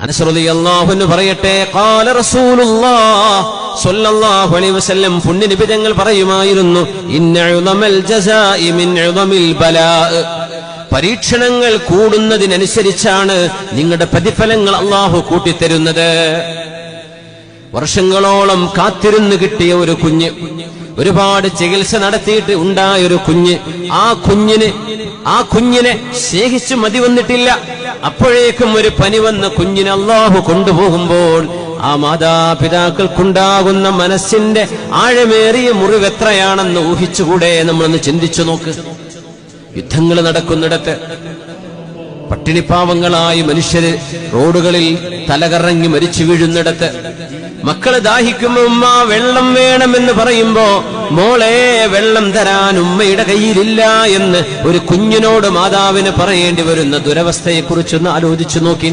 അനസ് റളിയല്ലാഹു അൻഹു പറയട്ടെ, ഖാല റസൂലുള്ളാഹ് സ്വല്ലല്ലാഹു അലൈഹി വസല്ലം, പുണ്യ നബി തങ്ങൾ പറയുമായിരുന്നു, ഇന്ന ഉളമൽ ജസാഇ മിൻ ഉളമിൽ ബലാ, പരീക്ഷണങ്ങൾ കൂടുന്നതിനനുസരിച്ചാണ് നിങ്ങളുടെ പ്രതിഫലങ്ങൾ അല്ലാഹു കൂട്ടിത്തരുന്നത്. വർഷങ്ങളോളം കാത്തിരുന്ന് കിട്ടിയ ഒരു കുഞ്ഞ്, ഒരുപാട് ചികിത്സ നടത്തിയിട്ട് ഉണ്ടായൊരു കുഞ്ഞ്, ആ കുഞ്ഞിനെ സ്നേഹിച്ചു മതി വന്നിട്ടില്ല. അപ്പോഴേക്കും ഒരു പനി വന്ന കുഞ്ഞിനെ അല്ലാഹു കൊണ്ടുപോകുമ്പോൾ ആ മാതാപിതാക്കൾക്കുണ്ടാകുന്ന മനസ്സിന്റെ ആഴമേറിയ മുറിവെത്രയാണെന്ന് ഊഹിച്ചുകൂടെ? നമ്മളൊന്ന് ചിന്തിച്ചു നോക്ക്. യുദ്ധങ്ങൾ നടക്കുന്നിടത്ത് പട്ടിണിപ്പാവങ്ങളായി മനുഷ്യര് റോഡുകളിൽ തലകറങ്ങി മരിച്ചു വീഴുന്നിടത്ത്, മക്കള് ദാഹിക്കുമ്പോ ഉമ്മ വെള്ളം വേണമെന്ന് പറയുമ്പോ മോളെ വെള്ളം തരാൻ ഉമ്മയുടെ കയ്യിലില്ല എന്ന് ഒരു കുഞ്ഞിനോട് മാതാവിന് പറയേണ്ടി വരുന്ന ദുരവസ്ഥയെക്കുറിച്ചൊന്ന് ആലോചിച്ചു നോക്കി.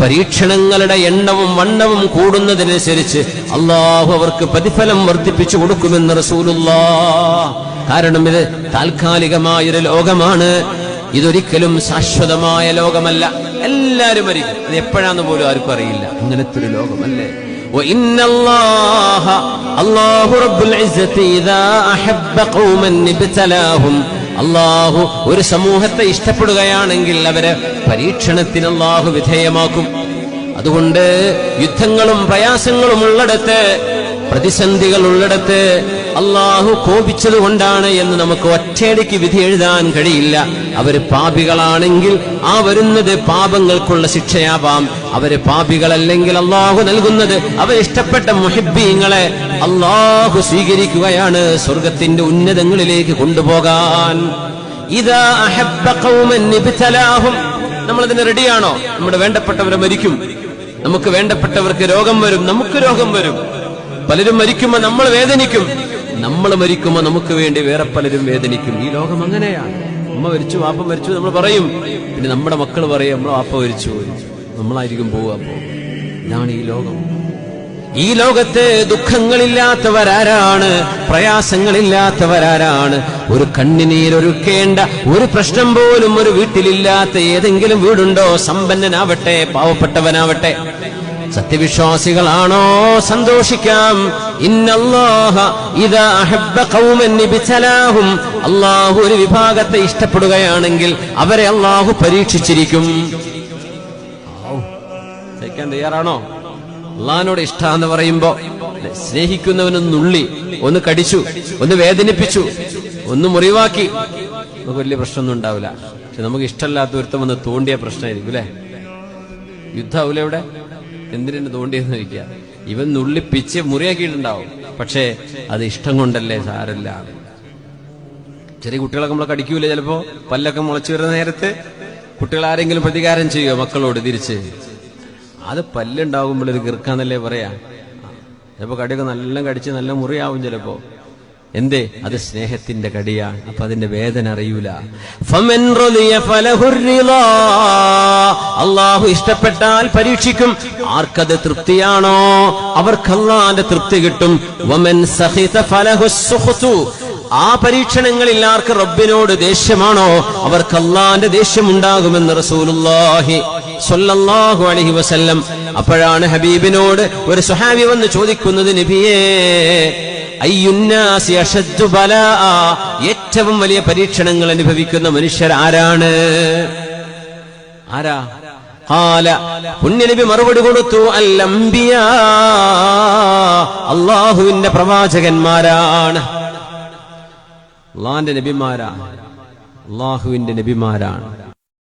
പരീക്ഷണങ്ങളുടെ എണ്ണവും വണ്ണവും കൂടുന്നതിനനുസരിച്ച് അല്ലാഹു അവർക്ക് പ്രതിഫലം വർദ്ധിപ്പിച്ചു കൊടുക്കുമെന്ന് റസൂലുള്ളാഹ്. കാരണം ഇത് താൽക്കാലികമായൊരു ലോകമാണ്, ഇതൊരിക്കലും ശാശ്വതമായ ലോകമല്ല. എല്ലാരും മരിക്കും, അത് എപ്പോഴാന്ന് പോലും ആർക്കും അറിയില്ല. അങ്ങനത്തെ ഒരു ലോകമല്ലേ. അല്ലാഹു റബ്ബുൽ ഇസ്സത്തി ഇദാ അഹബ്ബ ഖൗമൻ ഇബ്തലാഹും, അല്ലാഹു ഒരു സമൂഹത്തെ ഇഷ്ടപ്പെടുകയാണെങ്കിൽ അവരെ പരീക്ഷണത്തിന് അല്ലാഹു വിധേയമാക്കും. അതുകൊണ്ട് യുദ്ധങ്ങളും പ്രയാസങ്ങളും ഉള്ളിടത്ത്, പ്രതിസന്ധികൾ ഉള്ളിടത്ത് അല്ലാഹു കോപിച്ചതുകൊണ്ടാണ് എന്ന് നമുക്ക് ഒറ്റയടിക്ക് വിധി എഴുതാൻ കഴിയില്ല. അവര് പാപികളാണെങ്കിൽ ആ വരുന്നത് പാപങ്ങൾക്കുള്ള ശിക്ഷയാവാം. അവര് പാപികളല്ലെങ്കിൽ അല്ലാഹു നൽകുന്നത് അവരിഷ്ടപ്പെട്ട മുഹിബ്ബീങ്ങളെ അല്ലാഹു സ്വീകരിക്കുകയാണ്, സ്വർഗത്തിന്റെ ഉന്നതങ്ങളിലേക്ക് കൊണ്ടുപോകാൻ. ഇദാ അഹബ്ബ ഖൗമൻ ഇബ്തലാഹും, നമ്മളതിന് റെഡിയാണോ? നമ്മുടെ വേണ്ടപ്പെട്ടവരെ മരിക്കും, നമുക്ക് വേണ്ടപ്പെട്ടവർക്ക് രോഗം വരും, നമുക്ക് രോഗം വരും. പലരും മരിക്കുമ്പോ നമ്മൾ വേദനിക്കും, നമ്മൾ മരിക്കുമ്പോ നമുക്ക് വേണ്ടി വേറെ പലരും വേദനിക്കും. ഈ ലോകം അങ്ങനെയാണ്. ഉമ്മ മരിച്ചു, വാപ്പ മരിച്ചു നമ്മൾ പറയും, പിന്നെ നമ്മുടെ മക്കൾ പറയും നമ്മളെ വാപ്പ മരിച്ചു, നമ്മളായിരിക്കും പോവുക. ഇതാണ് ഈ ലോകം. ഈ ലോകത്ത് ദുഃഖങ്ങളില്ലാത്തവരാരാണ്? പ്രയാസങ്ങളില്ലാത്തവരാരാണ്? ഒരു കണ്ണിനീരൊരുക്കേണ്ട ഒരു പ്രശ്നം പോലും ഒരു വീട്ടിലില്ലാത്ത ഏതെങ്കിലും വീടുണ്ടോ? സമ്പന്നനാവട്ടെ പാവപ്പെട്ടവനാവട്ടെ, സത്യവിശ്വാസികളാണോ? സന്തോഷിക്കാം. ഇന്നല്ലാഹ ഇദാ അഹബ്ബ ഖൗമൻ ഇബ്തലാഹും, അല്ലാഹു ഒരു വിഭാഗത്തെ ഇഷ്ടപ്പെടുകയാണെങ്കിൽ അവരെ അല്ലാഹു പരീക്ഷിച്ചിരിക്കും. സഹിക്കാൻ തയ്യാറാണോ? അല്ലാഹുവിനോട് ഇഷ്ടാന്ന് പറയുമ്പോ സ്നേഹിക്കുന്നവനൊന്ന് നുള്ളി, ഒന്ന് കടിച്ചു, ഒന്ന് വേദനിപ്പിച്ചു, ഒന്ന് മുറിവാക്കി, നമുക്ക് വലിയ പ്രശ്നമൊന്നും ഉണ്ടാവില്ല. പക്ഷെ നമുക്ക് ഇഷ്ടമല്ലാത്ത ഒരുത്തം വന്ന് തോണ്ടിയ പ്രശ്നമായിരിക്കും അല്ലെ? യുദ്ധാവൂല ഇവിടെ എന്തിനു തോണ്ടിയെന്ന് ചോദിക്കുക. ഇവൻ നുള്ളിപ്പിച്ച് മുറിയാക്കിയിട്ടുണ്ടാവും, പക്ഷേ അത് ഇഷ്ടം കൊണ്ടല്ലേ, സാരല്ല. ചെറിയ കുട്ടികളൊക്കെ നമ്മളെ കടിക്കൂലേ? ചിലപ്പോ പല്ലൊക്കെ മുളച്ചു വരുന്ന നേരത്ത് കുട്ടികൾ ആരെങ്കിലും പ്രതികാരം ചെയ്യുമോ മക്കളോട് തിരിച്ച്? അത് പല്ലുണ്ടാകുമ്പോൾ ഇത് കിർക്കാന്നല്ലേ പറയാ. ചിലപ്പോ കടിയൊക്കെ നല്ല കടിച്ച് നല്ല മുറിയാവും ചിലപ്പോ. എന്തേ? അത് സ്നേഹത്തിന്റെ കടിയാണ്. അപ്പൊ അതിന്റെ വേദന അറിയൂല. അല്ലാഹു ഇഷ്ടപ്പെട്ടാൽ പരീക്ഷിക്കും. ആർക്കത് തൃപ്തിയാണോ അവർക്ക് അല്ലാഹുവിന്റെ തൃപ്തി കിട്ടും. വമൻ സഖിത ഫലഹു സുഖ്തു, ആ പരീക്ഷണങ്ങളിൽ ആർക്ക് റബ്ബിനോട് ദേഷ്യമാണോ അവർക്ക് അല്ലാഹുവിന്റെ ദേഷ്യം ഉണ്ടാകുമെന്ന് റസൂലുള്ളാഹി സ്വല്ലല്ലാഹു അലൈഹി വസല്ലം. അപ്പോഴാണ് ഹബീബിനോട് ഒരു സ്വഹാബി വന്ന് ചോദിക്കുന്നത്, നബിയേ അയ്യുന്നാസി അശദ്ദു ബലാഅ, ഏറ്റവും വലിയ പരീക്ഷണങ്ങൾ അനുഭവിക്കുന്ന മനുഷ്യർ ആരാണ്? ആരാ? ഖാല, പുണ്യനബി മറുപടി കൊടുത്തു, അൽ അംബിയാ, അല്ലാഹുവിന്റെ പ്രവാചകന്മാരാണ്, അല്ലാഹുവിന്റെ നബിമാരാണ്, അല്ലാഹുവിന്റെ നബിമാരാണ്.